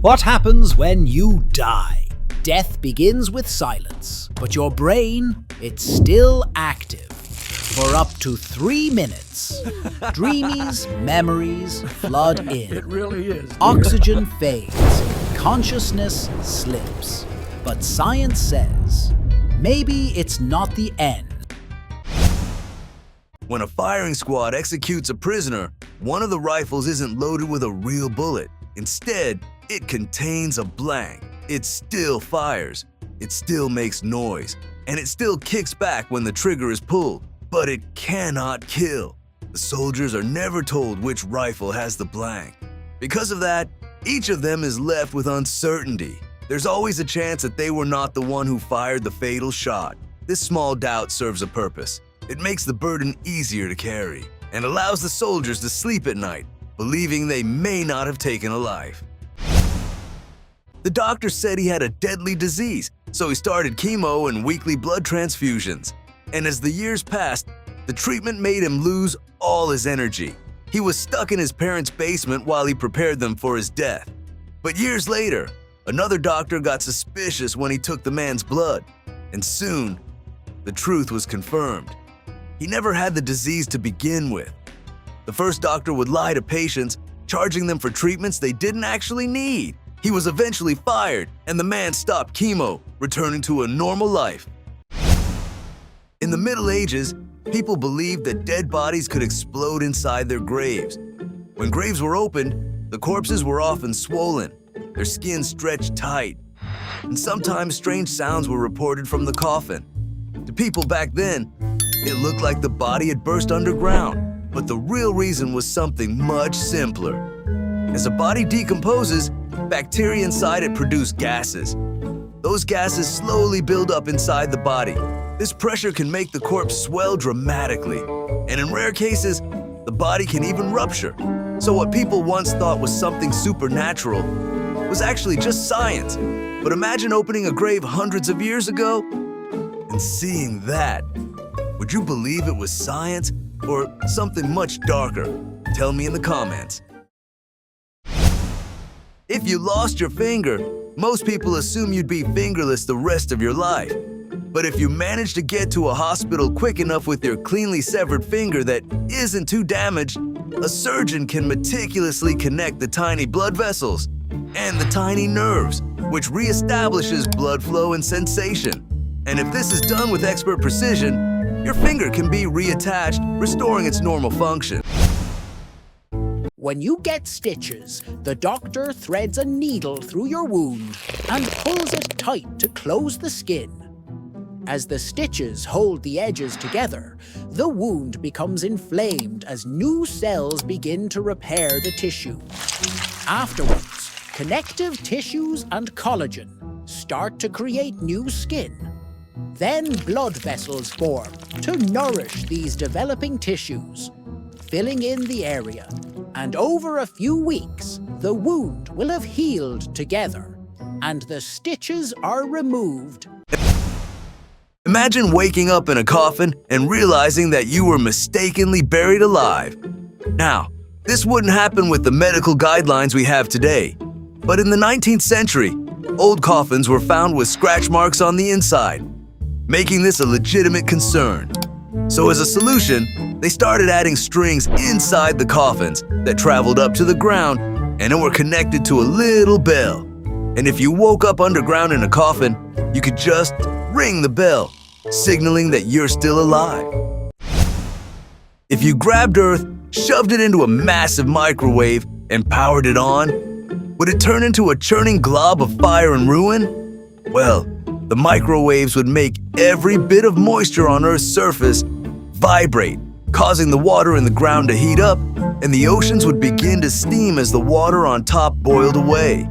What happens when you die? Death begins with silence, but your brain, it's still active. For up to 3 minutes. Dreamies, memories flood in. It really is. Oxygen fades. Consciousness slips. But science says, maybe it's not the end. When a firing squad executes a prisoner, one of the rifles isn't loaded with a real bullet. Instead, it contains a blank. It still fires, it still makes noise, and it still kicks back when the trigger is pulled. But it cannot kill. The soldiers are never told which rifle has the blank. Because of that, each of them is left with uncertainty. There's always a chance that they were not the one who fired the fatal shot. This small doubt serves a purpose. It makes the burden easier to carry and allows the soldiers to sleep at night, believing they may not have taken a life. The doctor said he had a deadly disease, so he started chemo and weekly blood transfusions. And as the years passed, the treatment made him lose all his energy. He was stuck in his parents' basement while he prepared them for his death. But years later, another doctor got suspicious when he took the man's blood, and soon, the truth was confirmed. He never had the disease to begin with. The first doctor would lie to patients, charging them for treatments they didn't actually need. He was eventually fired, and the man stopped chemo, returning to a normal life. In the Middle Ages, people believed that dead bodies could explode inside their graves. When graves were opened, the corpses were often swollen, their skin stretched tight, and sometimes strange sounds were reported from the coffin. To people back then, it looked like the body had burst underground, but the real reason was something much simpler. As a body decomposes, bacteria inside it produce gases. Those gases slowly build up inside the body. This pressure can make the corpse swell dramatically, and in rare cases, the body can even rupture. So what people once thought was something supernatural was actually just science. But imagine opening a grave hundreds of years ago and seeing that. Would you believe it was science or something much darker? Tell me in the comments. If you lost your finger, most people assume you'd be fingerless the rest of your life. But if you manage to get to a hospital quick enough with your cleanly severed finger that isn't too damaged, a surgeon can meticulously connect the tiny blood vessels and the tiny nerves, which reestablishes blood flow and sensation. And if this is done with expert precision, your finger can be reattached, restoring its normal function. When you get stitches, the doctor threads a needle through your wound and pulls it tight to close the skin. As the stitches hold the edges together, the wound becomes inflamed as new cells begin to repair the tissue. Afterwards, connective tissues and collagen start to create new skin. Then blood vessels form to nourish these developing tissues, filling in the area. And over a few weeks, the wound will have healed together, and the stitches are removed. Imagine waking up in a coffin and realizing that you were mistakenly buried alive. Now, this wouldn't happen with the medical guidelines we have today. But in the 19th century, old coffins were found with scratch marks on the inside, making this a legitimate concern. So as a solution, they started adding strings inside the coffins that traveled up to the ground and were connected to a little bell. And if you woke up underground in a coffin, you could just ring the bell, signaling that you're still alive. If you grabbed Earth, shoved it into a massive microwave, and powered it on, would it turn into a churning glob of fire and ruin? Well, the microwaves would make every bit of moisture on Earth's surface vibrate, causing the water in the ground to heat up, and the oceans would begin to steam as the water on top boiled away.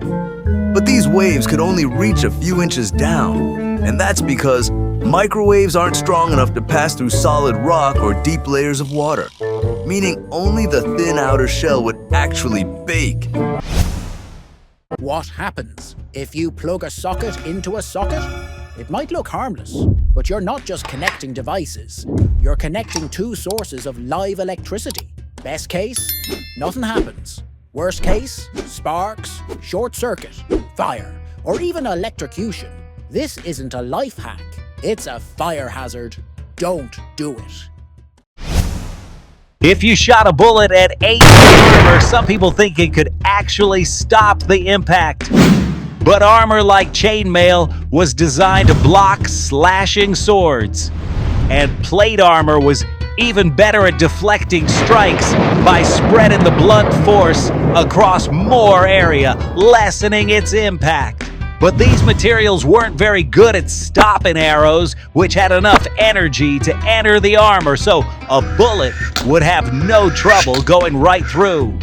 But these waves could only reach a few inches down, and that's because microwaves aren't strong enough to pass through solid rock or deep layers of water, meaning only the thin outer shell would actually bake. What happens if you plug a socket into a socket? It might look harmless, but you're not just connecting devices. You're connecting two sources of live electricity. Best case, nothing happens. Worst case, sparks, short circuit, fire, or even electrocution. This isn't a life hack, it's a fire hazard. Don't do it. If you shot a bullet at 8 armor, some people think it could actually stop the impact. But armor like chainmail was designed to block slashing swords. And plate armor was even better at deflecting strikes by spreading the blunt force across more area, lessening its impact. But these materials weren't very good at stopping arrows, which had enough energy to enter the armor, so a bullet would have no trouble going right through.